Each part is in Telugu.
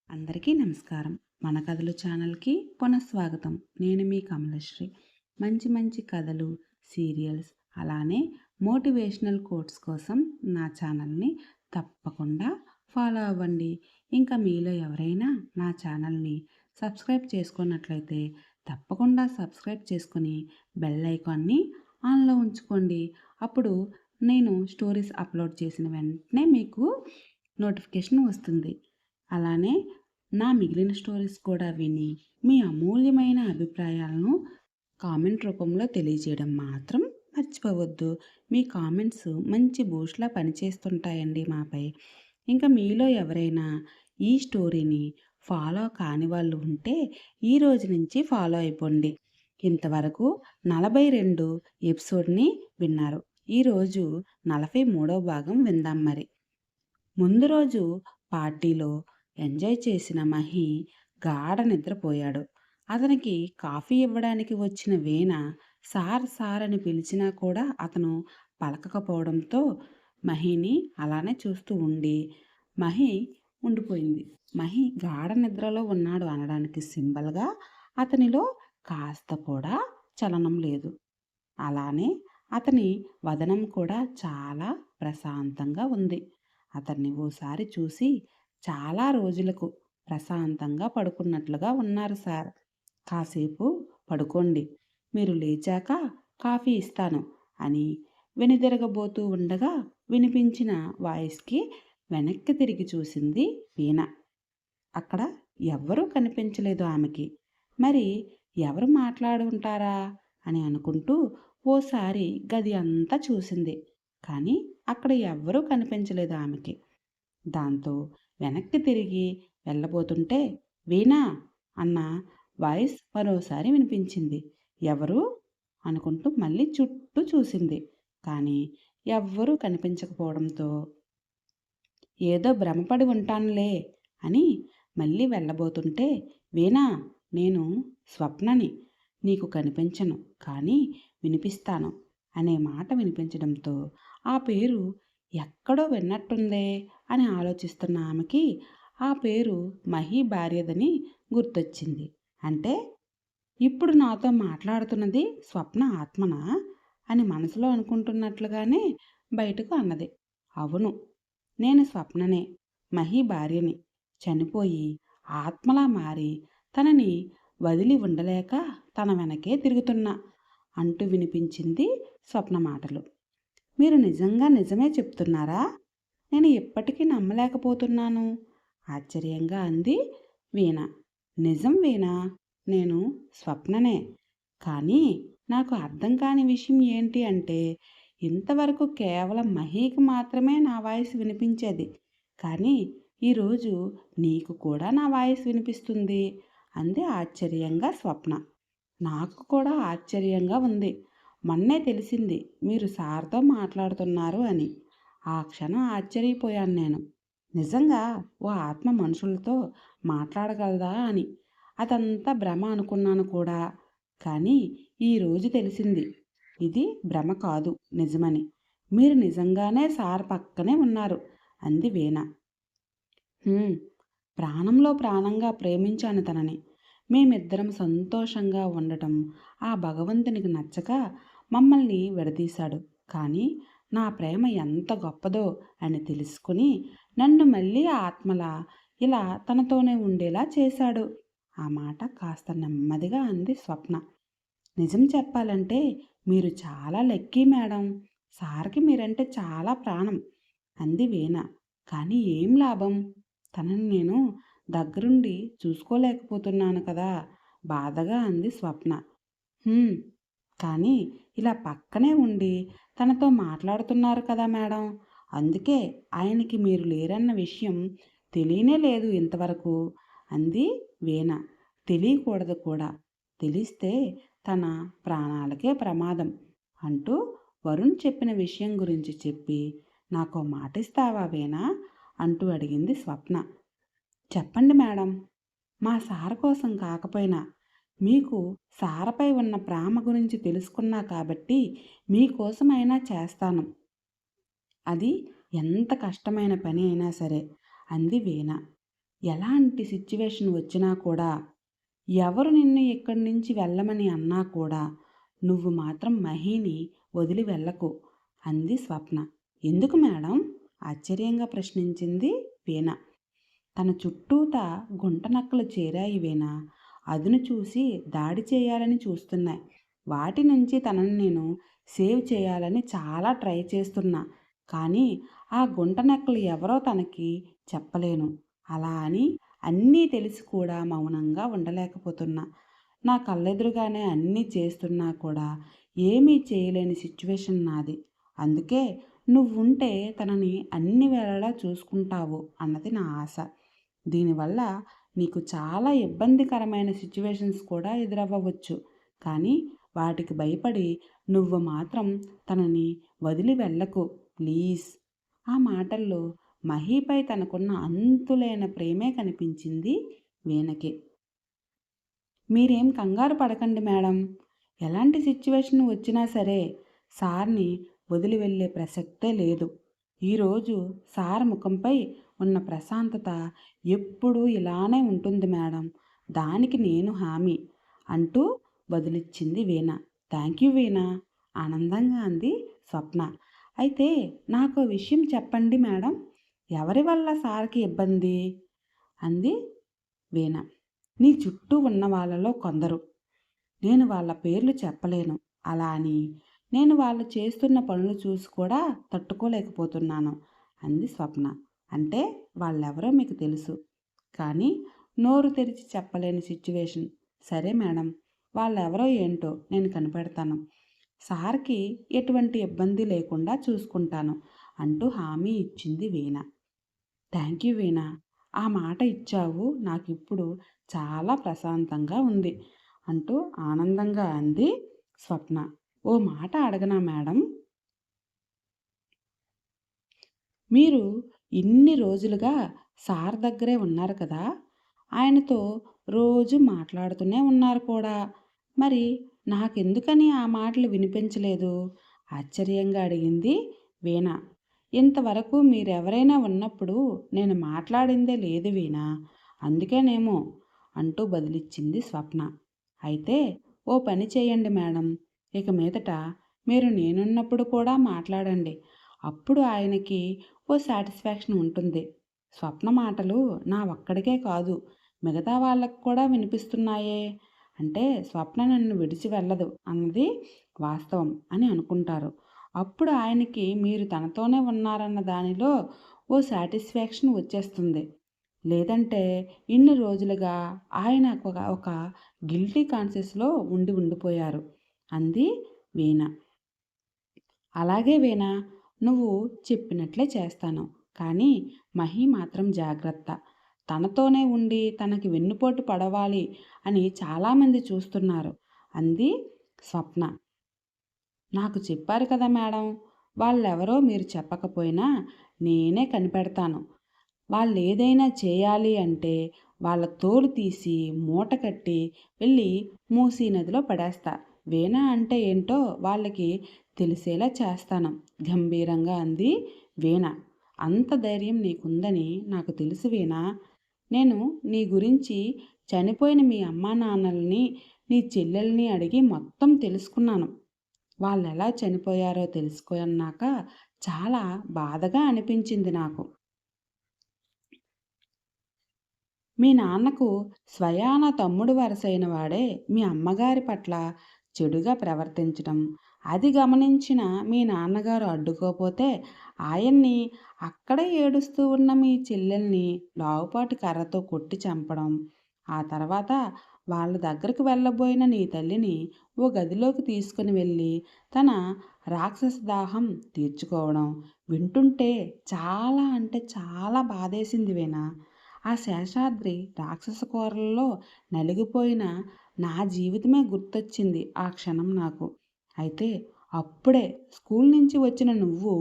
అందరికీ నమస్కారం. మన కథలు ఛానల్‌కి పునఃస్వాగతం. నేను మీ కమలశ్రీ. మంచి మంచి కథలు, సీరియల్స్ అలానే మోటివేషనల్ కోట్స్ కోసం నా ఛానల్‌ని తప్పకుండా ఫాలో అవ్వండి. ఇంకా మీలో ఎవరైనా నా ఛానల్‌ని సబ్స్క్రైబ్ చేసుకున్నట్లయితే తప్పకుండా సబ్స్క్రైబ్ చేసుకొని బెల్ ఐకాన్ని ఆన్‌లో ఉంచుకోండి. అప్పుడు నేను స్టోరీస్ అప్లోడ్ చేసిన వెంటనే మీకు నోటిఫికేషన్ వస్తుంది. అలానే నా మిగిలిన స్టోరీస్ కూడా విని మీ అమూల్యమైన అభిప్రాయాలను కామెంట్ రూపంలో తెలియజేయడం మాత్రం మర్చిపోవద్దు. మీ కామెంట్స్ మంచి బూస్ట్‌లా పనిచేస్తుంటాయండి మాపై. ఇంకా మీలో ఎవరైనా ఈ స్టోరీని ఫాలో కాని వాళ్ళు ఉంటే ఈ రోజు నుంచి ఫాలో అయిపోండి. ఇంతవరకు 42 ఎపిసోడ్‌ని విన్నారు. ఈరోజు 43వ భాగం విందాం మరి. ముందు రోజు పార్టీలో ఎంజాయ్ చేసిన మహి గాఢ నిద్రపోయాడు. అతనికి కాఫీ ఇవ్వడానికి వచ్చిన వీణ సార్ సార్ అని పిలిచినా కూడా అతను పలకకపోవడంతో మహిని అలానే చూస్తూ మహి ఉండిపోయింది. మహి గాఢ నిద్రలో ఉన్నాడు అనడానికి సింబల్గా అతనిలో కాస్త కూడా చలనం లేదు. అలానే అతని వదనం కూడా చాలా ప్రశాంతంగా ఉంది. అతన్ని ఓసారి చూసి చాలా రోజులకు ప్రశాంతంగా పడుకున్నట్లుగా ఉన్నారు సార్. కాసేపు పడుకోండి. మీరు లేచాక కాఫీ ఇస్తాను అని వెనుదిరగబోతూ ఉండగా వినిపించిన వాయిస్‌కి వెనక్కి తిరిగి చూసింది వీణ. అక్కడ ఎవ్వరూ కనిపించలేదు ఆమెకి. మరి ఎవరు మాట్లాడుంటారా అని అనుకుంటూ ఓసారి గది అంతా చూసింది. కానీ అక్కడ ఎవ్వరూ కనిపించలేదు ఆమెకి. దాంతో వెనక్కి తిరిగి వెళ్ళబోతుంటే వీణా అన్న వాయిస్ మరోసారి వినిపించింది. ఎవరు అనుకుంటూ మళ్ళీ చుట్టూ చూసింది. కానీ ఎవ్వరూ కనిపించకపోవడంతో ఏదో భ్రమపడి ఉంటానులే అని మళ్ళీ వెళ్ళబోతుంటే వీణా నేను స్వప్నని, నీకు కనిపించను కానీ వినిపిస్తాను అనే మాట వినిపించడంతో ఆ పేరు ఎక్కడో విన్నట్టుందే అని ఆలోచిస్తున్న ఆమెకి ఆ పేరు మహి భార్యదని గుర్తొచ్చింది. అంటే ఇప్పుడు నాతో మాట్లాడుతున్నది స్వప్న ఆత్మనా అని మనసులో అనుకుంటున్నట్లుగానే బయటకు అన్నది. అవును, నేను స్వప్ననే, మహి భార్యని. చనిపోయి ఆత్మలా మారి తనని వదిలి ఉండలేక తన వెనకే తిరుగుతున్నా అంటూ వినిపించింది స్వప్న మాటలు. మీరు నిజంగా నిజమే చెప్తున్నారా? నేను ఇప్పటికీ నమ్మలేకపోతున్నాను ఆశ్చర్యంగా అంది వీణ. నిజం వీణ, నేను స్వప్ననే. కానీ నాకు అర్థం కాని విషయం ఏంటి అంటే ఇంతవరకు కేవలం మహీకి మాత్రమే నా వాయిస్ వినిపించేది. కానీ ఈరోజు నీకు కూడా నా వాయిస్ వినిపిస్తుంది అంది ఆశ్చర్యంగా స్వప్న. నాకు కూడా ఆశ్చర్యంగా ఉంది. మొన్నే తెలిసింది మీరు సార్తో మాట్లాడుతున్నారు అని. ఆ క్షణం ఆశ్చర్యపోయాను నేను. నిజంగా ఓ ఆత్మ మనుషులతో మాట్లాడగలదా అని. అదంతా భ్రమ అనుకున్నాను కూడా. కానీ ఈరోజు తెలిసింది ఇది భ్రమ కాదు నిజమని. మీరు నిజంగానే సార్ పక్కనే ఉన్నారు అంది వీణ. ప్రాణంలో ప్రాణంగా ప్రేమించాను తనని. మేమిద్దరం సంతోషంగా ఉండటం ఆ భగవంతునికి నచ్చక మమ్మల్ని విడదీశాడు. కానీ నా ప్రేమ ఎంత గొప్పదో అని తెలుసుకుని నన్ను మళ్ళీ ఆత్మలా ఇలా తనతోనే ఉండేలా చేశాడు. ఆ మాట కాస్త నెమ్మదిగా అంది స్వప్న. నిజం చెప్పాలంటే మీరు చాలా లక్కీ మేడం. సార్కి మీరంటే చాలా ప్రాణం అంది వీణ. కానీ ఏం లాభం? తనని నేను దగ్గరుండి చూసుకోలేకపోతున్నాను కదా బాధగా అంది స్వప్న. కానీ ఇలా పక్కనే ఉండి తనతో మాట్లాడుతున్నారు కదా మేడం, అందుకే ఆయనకి మీరు లేరన్న విషయం తెలియనే లేదు ఇంతవరకు అంది వీణ. తెలియకూడదు కూడా. తెలిస్తే తన ప్రాణాలకే ప్రమాదం అంటూ వరుణ్ చెప్పిన విషయం గురించి చెప్పి నాకో మాటిస్తావా వీణ అంటూ అడిగింది స్వప్న. చెప్పండి మేడం. మా సార్ కోసం కాకపోయినా మీకు సారపై ఉన్న ప్రేమ గురించి తెలుసుకున్నా కాబట్టి మీకోసమైనా చేస్తాను. అది ఎంత కష్టమైన పని అయినా సరే అంది వీణ. ఎలాంటి సిచ్యువేషన్ వచ్చినా కూడా, ఎవరు నిన్ను ఇక్కడి నుంచి వెళ్ళమని అన్నా కూడా, నువ్వు మాత్రం మహీని వదిలి వెళ్ళకు అంది స్వప్న. ఎందుకు మేడం? ఆశ్చర్యంగా ప్రశ్నించింది వీణ. తన చుట్టూతా గుంటనక్కలు చేరాయి వీణ. అదును చూసి దాడి చేయాలని చూస్తున్నాయి. వాటి నుంచి తనని నేను సేవ్ చేయాలని చాలా ట్రై చేస్తున్నా. కానీ ఆ గుంటనక్కలు ఎవరో తనకి చెప్పలేను. అలా అని అన్నీ తెలిసి కూడా మౌనంగా ఉండలేకపోతున్నా. నా కళ్ళెదురుగానే అన్నీ చేస్తున్నా కూడా ఏమీ చేయలేని సిచ్యువేషన్ నాది. అందుకే నువ్వుంటే తనని అన్ని వేళలా చూసుకుంటావు అన్నది నా ఆశ. దీనివల్ల నీకు చాలా ఇబ్బందికరమైన సిచ్యువేషన్స్ కూడా ఎదురవ్వవచ్చు. కానీ వాటికి భయపడి నువ్వు మాత్రం తనని వదిలి వెళ్ళకు ప్లీజ్. ఆ మాటల్లో మహీపై తనకున్న అంతులేని ప్రేమే కనిపించింది వీణకి. మీరేం కంగారు పడకండి మేడం. ఎలాంటి సిచ్యువేషన్ వచ్చినా సరే సార్ని వదిలి వెళ్ళే ప్రసక్తే లేదు. ఈరోజు సార్ ముఖంపై ఉన్న ప్రశాంతత ఎప్పుడూ ఇలానే ఉంటుంది మేడం. దానికి నేను హామీ అంటూ బదులిచ్చింది వీణ. థ్యాంక్ యూ వీణ ఆనందంగా అంది స్వప్న. అయితే నాకు విషయం చెప్పండి మేడం. ఎవరి వల్ల సార్కి ఇబ్బంది అంది వీణ. నీ చుట్టూ ఉన్న వాళ్ళలో కొందరు. నేను వాళ్ళ పేర్లు చెప్పలేను. అలా అని నేను వాళ్ళు చేస్తున్న పనులు చూసి కూడా తట్టుకోలేకపోతున్నాను అంది స్వప్న. అంటే వాళ్ళెవరో మీకు తెలుసు, కానీ నోరు తెరిచి చెప్పలేని సిచ్యువేషన్. సరే మేడం, వాళ్ళెవరో ఏంటో నేను కనిపెడతాను. సార్కి ఎటువంటి ఇబ్బంది లేకుండా చూసుకుంటాను అంటూ హామీ ఇచ్చింది వీణ. థ్యాంక్ యూ వీణ. ఆ మాట ఇచ్చావు, నాకిప్పుడు చాలా ప్రశాంతంగా ఉంది అంటూ ఆనందంగా అంది స్వప్న. ఓ మాట అడగనా మేడం? మీరు ఇన్ని రోజులుగా సార్ దగ్గరే ఉన్నారు కదా, ఆయనతో రోజు మాట్లాడుతూనే ఉన్నారు కూడా. మరి నాకెందుకని ఆ మాటలు వినిపించలేదు? ఆశ్చర్యంగా అడిగింది వీణ. ఇంతవరకు మీరెవరైనా ఉన్నప్పుడు నేను మాట్లాడిందే లేదు వీణ, అందుకేనేమో అంటూ బదిలిచ్చింది స్వప్న. అయితే ఓ పని చేయండి మేడం, ఇక మీదట మీరు నేనున్నప్పుడు కూడా మాట్లాడండి. అప్పుడు ఆయనకి ఓ సాటిస్ఫాక్షన్ ఉంటుంది. స్వప్న మాటలు నా ఒక్కడికే కాదు, మిగతా వాళ్ళకు కూడా వినిపిస్తున్నాయే అంటే స్వప్న నన్ను విడిచి వెళ్ళదు అన్నది వాస్తవం అని అనుకుంటారు. అప్పుడు ఆయనకి మీరు తనతోనే ఉన్నారన్న దానిలో ఓ సాటిస్ఫాక్షన్ వచ్చేస్తుంది. లేదంటే ఇన్ని రోజులుగా ఆయన ఒక గిల్టీ కాన్షియస్లో ఉండిపోయారు అంది వీణ. అలాగే వీణ, నువ్వు చెప్పినట్లే చేస్తాను. కానీ మహి మాత్రం జాగ్రత్త. తనతోనే ఉండి తనకి వెన్నుపోటు పడవాలి అని చాలామంది చూస్తున్నారు అంది స్వప్న. నాకు చెప్పారు కదా మేడం, వాళ్ళెవరో మీరు చెప్పకపోయినా నేనే కనిపెడతాను. వాళ్ళేదైనా చేయాలి అంటే వాళ్ళ తోలు తీసి మూట కట్టి వెళ్ళి మూసీ నదిలో పడేస్తా. వీణ అంటే ఏంటో వాళ్ళకి తెలిసేలా చేస్తాను గంభీరంగా అంది వీణ. అంత ధైర్యం నీకుందని నాకు తెలుసు వీణ. నేను నీ గురించి చనిపోయిన మీ అమ్మా నాన్నల్ని నీ చెల్లెల్ని అడిగి మొత్తం తెలుసుకున్నాను. వాళ్ళు ఎలా చనిపోయారో తెలుసుకున్నాక చాలా బాధగా అనిపించింది నాకు. మీ నాన్నకు స్వయాన తమ్ముడు వరసైన వాడే మీ అమ్మగారి పట్ల చెడుగా ప్రవర్తించడం, అది గమనించిన మీ నాన్నగారు అడ్డుకోపోతే ఆయన్ని అక్కడే ఏడుస్తూ ఉన్న మీ చెల్లెల్ని లావుపాటి కర్రతో కొట్టి చంపడం, ఆ తర్వాత వాళ్ళ దగ్గరకు వెళ్ళబోయిన నీ తల్లిని ఓ గదిలోకి తీసుకుని వెళ్ళి తన రాక్షస దాహం తీర్చుకోవడం వింటుంటే చాలా అంటే చాలా బాధేసింది వేనా. ఆ శేషాద్రి రాక్షస కూరల్లో నలిగిపోయిన నా జీవితమే గుర్తొచ్చింది ఆ క్షణం నాకు. అయితే అప్పుడే స్కూల్ నుంచి వచ్చిన నువ్వు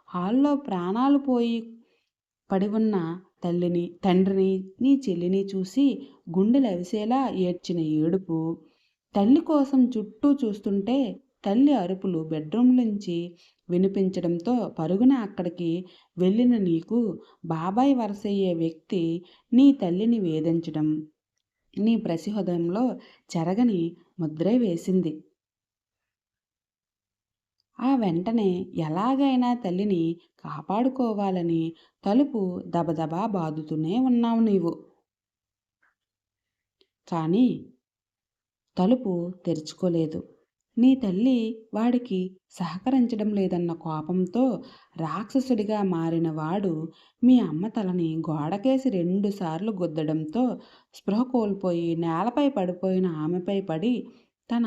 హాల్లో ప్రాణాలు పోయి పడి ఉన్న తల్లిని తండ్రిని నీ చెల్లిని చూసి గుండెలవిసేలా ఏడ్చిన ఏడుపు, తల్లి కోసం చుట్టూ చూస్తుంటే తల్లి అరుపులు బెడ్రూమ్ నుంచి వినిపించడంతో పరుగున అక్కడికి వెళ్ళిన నీకు బాబాయ్ వరసయ్యే వ్యక్తి నీ తల్లిని వేధించడం నీ ప్రసిహృదయంలో చెరగని ముద్రే వేసింది. ఆ వెంటనే ఎలాగైనా తల్లిని కాపాడుకోవాలని తలుపు దబదబా బాదుతూనే ఉన్నావు నీవు. కానీ తలుపు తెరుచుకోలేదు. నీ తల్లి వాడికి సహకరించడం లేదన్న కోపంతో రాక్షసుడిగా మారిన వాడు మీ అమ్మ తలని గోడకేసి 2 సార్లు గుద్దడంతో స్పృహ కోల్పోయి నేలపై పడిపోయిన ఆమెపై పడి తన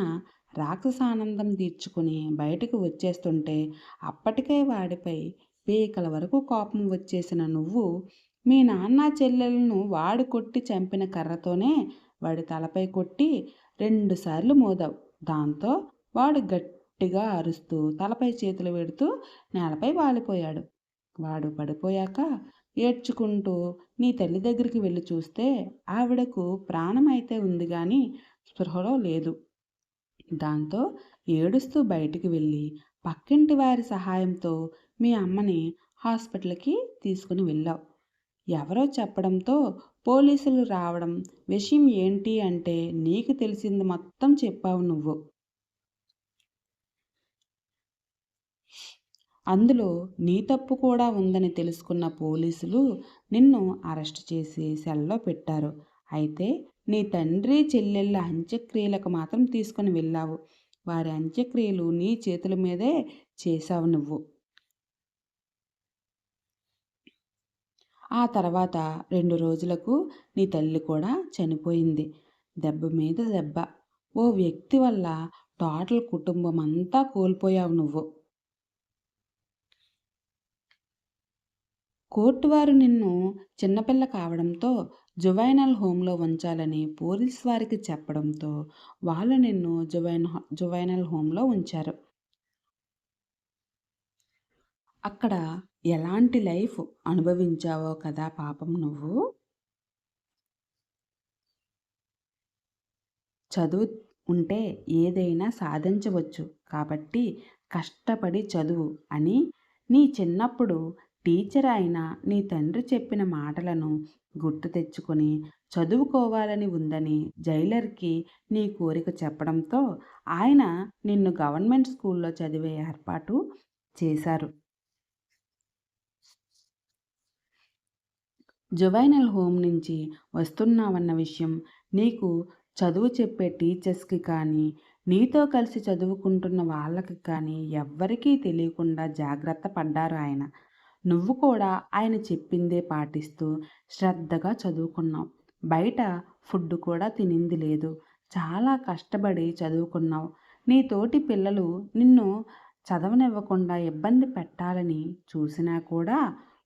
రాక్షసానందం తీర్చుకుని బయటికి వచ్చేస్తుంటే అప్పటికే వాడిపై పీకల వరకు కోపం వచ్చేసిన నువ్వు మీ నాన్న చెల్లెలను వాడు కొట్టి చంపిన కర్రతోనే వాడి తలపై కొట్టి 2 సార్లు మోదావు. దాంతో వాడు గట్టిగా అరుస్తూ తలపై చేతులు పెడుతూ నేలపై వాలిపోయాడు. వాడు పడిపోయాక ఏడ్చుకుంటూ నీ తల్లి దగ్గరికి వెళ్ళి చూస్తే ఆవిడకు ప్రాణమైతే ఉంది కానీ స్పృహలో లేదు. దాంతో ఏడుస్తూ బయటికి వెళ్ళి పక్కింటి వారి సహాయంతో మీ అమ్మని హాస్పిటల్కి తీసుకుని వెళ్ళావు. ఎవరో చెప్పడంతో పోలీసులు రావడం, విషయం ఏంటి అంటే నీకు తెలిసింది మొత్తం చెప్పావు నువ్వు. అందులో నీ తప్పు కూడా ఉందని తెలుసుకున్న పోలీసులు నిన్ను అరెస్ట్ చేసి సెల్లో పెట్టారు. అయితే నీ తండ్రి చెల్లెళ్ళ అంత్యక్రియలకు మాత్రం తీసుకుని వెళ్ళావు. వారి అంత్యక్రియలు నీ చేతుల మీదే చేశావు నువ్వు. ఆ తర్వాత 2 రోజులకు నీ తల్లి కూడా చనిపోయింది. దెబ్బ మీద దెబ్బ. ఓ వ్యక్తి వల్ల టోటల్ కుటుంబం అంతా కోల్పోయావు నువ్వు. కోర్టు వారు నిన్ను చిన్నపిల్ల కావడంతో జువైనల్ హోంలో ఉంచాలని పోలీస్ వారికి చెప్పడంతో వాళ్ళు నిన్ను జువైనల్ హోంలో ఉంచారు. అక్కడ ఎలాంటి లైఫ్ అనుభవించావో కదా పాపం నువ్వు. చదువు ఉంటే ఏదైనా సాధించవచ్చు కాబట్టి కష్టపడి చదువు అని నీ చిన్నప్పుడు టీచర్ అయిన నీ తండ్రి చెప్పిన మాటలను గుర్తు తెచ్చుకొని చదువుకోవాలని ఉందని జైలర్కి నీ కోరిక చెప్పడంతో ఆయన నిన్ను గవర్నమెంట్ స్కూల్లో చదివే ఏర్పాటు చేశారు. జువైనల్ హోమ్ నుంచి వస్తున్నావన్న విషయం నీకు చదువు చెప్పే టీచర్స్కి కానీ నీతో కలిసి చదువుకుంటున్న వాళ్ళకి కానీ ఎవ్వరికీ తెలియకుండా జాగ్రత్త పడ్డారు ఆయన. నువ్వు కూడా ఆయన చెప్పిందే పాటిస్తూ శ్రద్ధగా చదువుకున్నావు. బయట ఫుడ్ కూడా తినింది లేదు. చాలా కష్టపడి చదువుకున్నావు. నీ తోటి పిల్లలు నిన్ను చదవనివ్వకుండా ఇబ్బంది పెట్టాలని చూసినా కూడా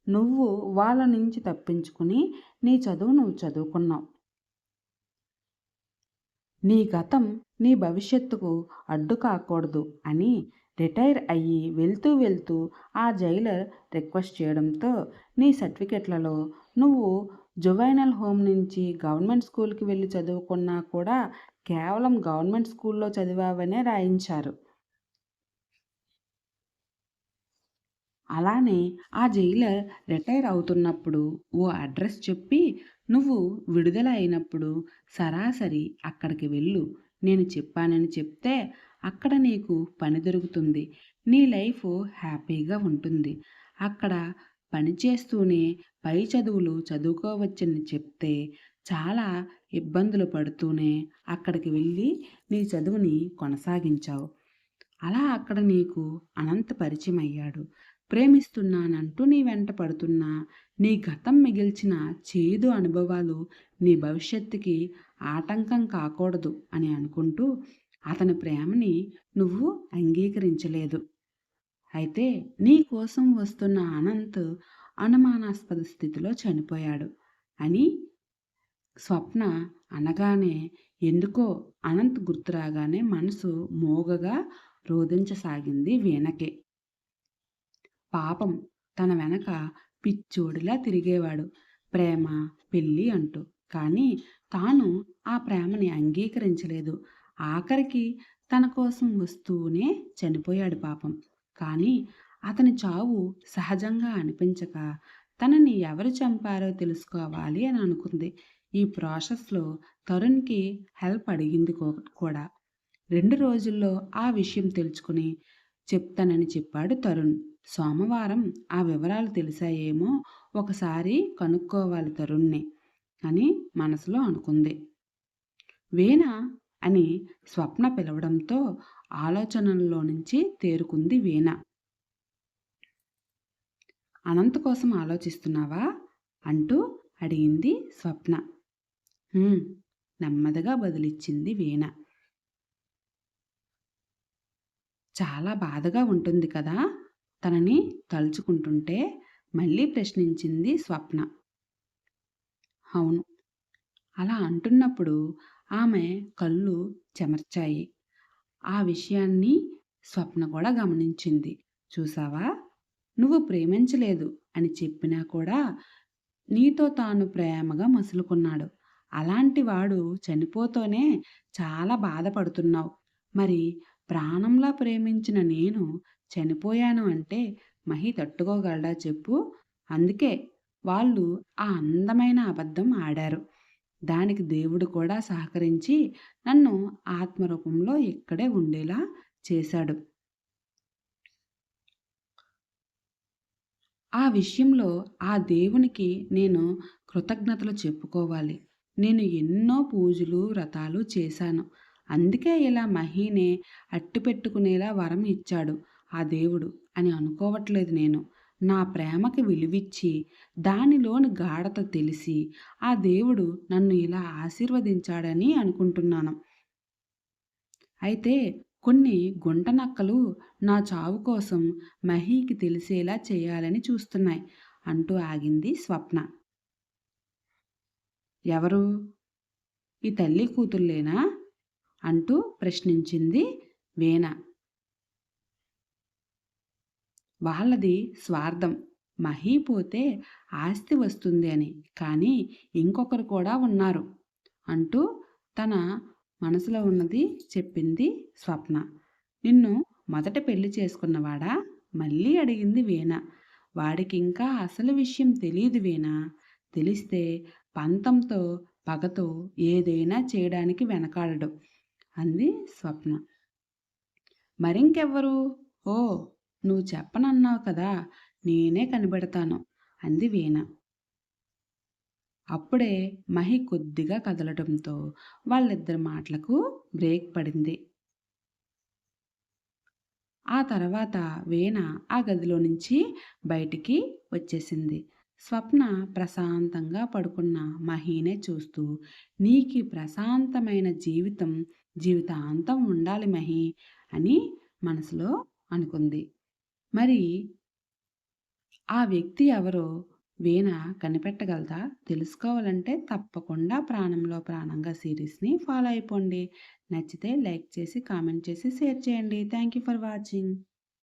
నువ్వు వాళ్ళ నుంచి తప్పించుకుని నీ చదువు నువ్వు చదువుకున్నావు. నీ గతం నీ భవిష్యత్తుకు అడ్డు కాకూడదు అని రిటైర్ అయ్యి వెళ్తూ వెళ్తూ ఆ జైలర్ రిక్వెస్ట్ చేయడంతో నీ సర్టిఫికెట్లలో నువ్వు జువైనల్ హోమ్ నుంచి గవర్నమెంట్ స్కూల్కి వెళ్ళి చదువుకున్నా కూడా కేవలం గవర్నమెంట్ స్కూల్లో చదివావనే రాయించారు. అలానే ఆ జైలర్ రిటైర్ అవుతున్నప్పుడు ఓ అడ్రస్ చెప్పి నువ్వు విడుదల అయినప్పుడు సరాసరి అక్కడికి వెళ్ళు, నేను చెప్పానని చెప్తే అక్కడ నీకు పని దొరుకుతుంది, నీ లైఫ్ హ్యాపీగా ఉంటుంది. అక్కడ పని చేస్తూనే పై చదువులు చదువుకోవచ్చని చెప్తే చాలా ఇబ్బందులు పడుతూనే అక్కడికి వెళ్ళి నీ చదువుని కొనసాగించావు. అలా అక్కడ నీకు అనంత పరిచయం అయ్యాడు. ప్రేమిస్తున్నానంటూ నీ వెంట పడుతున్నా నీ గతం మిగిల్చిన చేదు అనుభవాలు నీ భవిష్యత్తుకి ఆటంకం కాకూడదు అని అనుకుంటూ అతని ప్రేమని నువ్వు అంగీకరించలేదు. అయితే నీ కోసం వస్తున్న అనంత్ అనుమానాస్పద స్థితిలో చనిపోయాడు అని స్వప్న అనగానే ఎందుకో అనంత్ గుర్తురాగానే మనసు మోగగా రోధించసాగింది వీణకే. పాపం తన వెనక పిచ్చోడిలా తిరిగేవాడు ప్రేమ పెళ్ళి అంటూ. కానీ తాను ఆ ప్రేమని అంగీకరించలేదు. ఆఖరికి తన కోసం వస్తూనే చనిపోయాడు పాపం. కానీ అతని చావు సహజంగా అనిపించక తనని ఎవరు చంపారో తెలుసుకోవాలి అని అనుకుంది. ఈ ప్రాసెస్‌లో తరుణ్‌కి హెల్ప్ అడిగింది కూడా. 2 రోజుల్లో ఆ విషయం తెలుసుకుని చెప్తానని చెప్పాడు తరుణ్. సోమవారం ఆ వివరాలు తెలిసాయేమో ఒకసారి కనుక్కోవాలి తరుణ్‌ని అని మనసులో అనుకుంది. వీణ అని స్వప్న పిలవడంతో ఆలోచనల్లో నుంచి తేరుకుంది వీణ. అనంత్ కోసం ఆలోచిస్తున్నావా? అంటూ అడిగింది స్వప్న. "హ్మ్." నెమ్మదిగా బదులిచ్చింది వీణ. చాలా బాధగా ఉంటుంది కదా! తనని తలుచుకుంటుంటే మళ్ళీ ప్రశ్నించింది స్వప్న. అవును. అలా అంటున్నప్పుడు ఆమె కళ్ళు చెమర్చాయి. ఆ విషయాన్ని స్వప్న కూడా గమనించింది. చూసావా? నువ్వు ప్రేమించలేదు అని చెప్పినా కూడా నీతో తాను ప్రేమగా మసులుకున్నాడు. అలాంటి వాడు చనిపోతూనే చాలా బాధపడుతున్నావు. మరి ప్రాణంలా ప్రేమించిన నేను చనిపోయాను అంటే మహి తట్టుకోగలడా చెప్పు? అందుకే వాళ్ళు ఆ అందమైన అబద్ధం ఆడారు. దానికి దేవుడు కూడా సహకరించి నన్ను ఆత్మరూపంలో ఇక్కడే ఉండేలా చేశాడు. ఆ విషయంలో ఆ దేవునికి నేను కృతజ్ఞతలు చెప్పుకోవాలి. నేను ఎన్నో పూజలు, వ్రతాలు చేశాను. అందుకే ఇలా మహీనే అట్టిపెట్టుకునేలా వరం ఇచ్చాడు ఆ దేవుడు అని అనుకోవట్లేదు నేను. నా ప్రేమకి విలువిచ్చి, దానిలోని గాఢత తెలిసి, ఆ దేవుడు నన్ను ఇలా ఆశీర్వదించాడని అనుకుంటున్నాను. అయితే కొన్ని గుంటనక్కలు నా చావు కోసం మహీకి తెలిసేలా చేయాలని చూస్తున్నాయి అంటూ ఆగింది స్వప్న. ఎవరు? ఈ తల్లి కూతుళ్ళేనా? అంటూ ప్రశ్నించింది వీణ. వాళ్ళది స్వార్థం. మహీ పోతే ఆస్తి వస్తుంది అని. కానీ ఇంకొకరు కూడా ఉన్నారు అంటూ తన మనసులో ఉన్నది చెప్పింది స్వప్న. నిన్ను మొదట పెళ్లి చేసుకున్నవాడా? మళ్ళీ అడిగింది వీణ. వాడికింకా అసలు విషయం తెలీదు వీణ. తెలిస్తే పంతంతో, పగతో ఏదైనా చేయడానికి వెనకాడడు అంది స్వప్న. మరింకెవ్వరు? ఓ, నువ్వు చెప్పనన్నావు కదా! నేనే కనిపెడతాను అంది వీణ. అప్పుడే మహి కొద్దిగా కదలటంతో వాళ్ళిద్దరి మాటలకు బ్రేక్ పడింది. ఆ తర్వాత వీణ ఆ గదిలో నుంచి బయటికి వచ్చేసింది. స్వప్న ప్రశాంతంగా పడుకున్న మహీనే చూస్తూ, నీకీ ప్రశాంతమైన జీవితం జీవితాంతం ఉండాలి మహీ అని మనసులో అనుకుంది. మరి ఆ వ్యక్తి ఎవరో వీణ కనిపెట్టగలదా? తెలుసుకోవాలంటే తప్పకుండా ప్రాణంలో ప్రాణంగా సీరీస్‌ని ఫాలో అయిపోండి. నచ్చితే లైక్ చేసి, కామెంట్ చేసి, షేర్ చేయండి. Thank you for watching.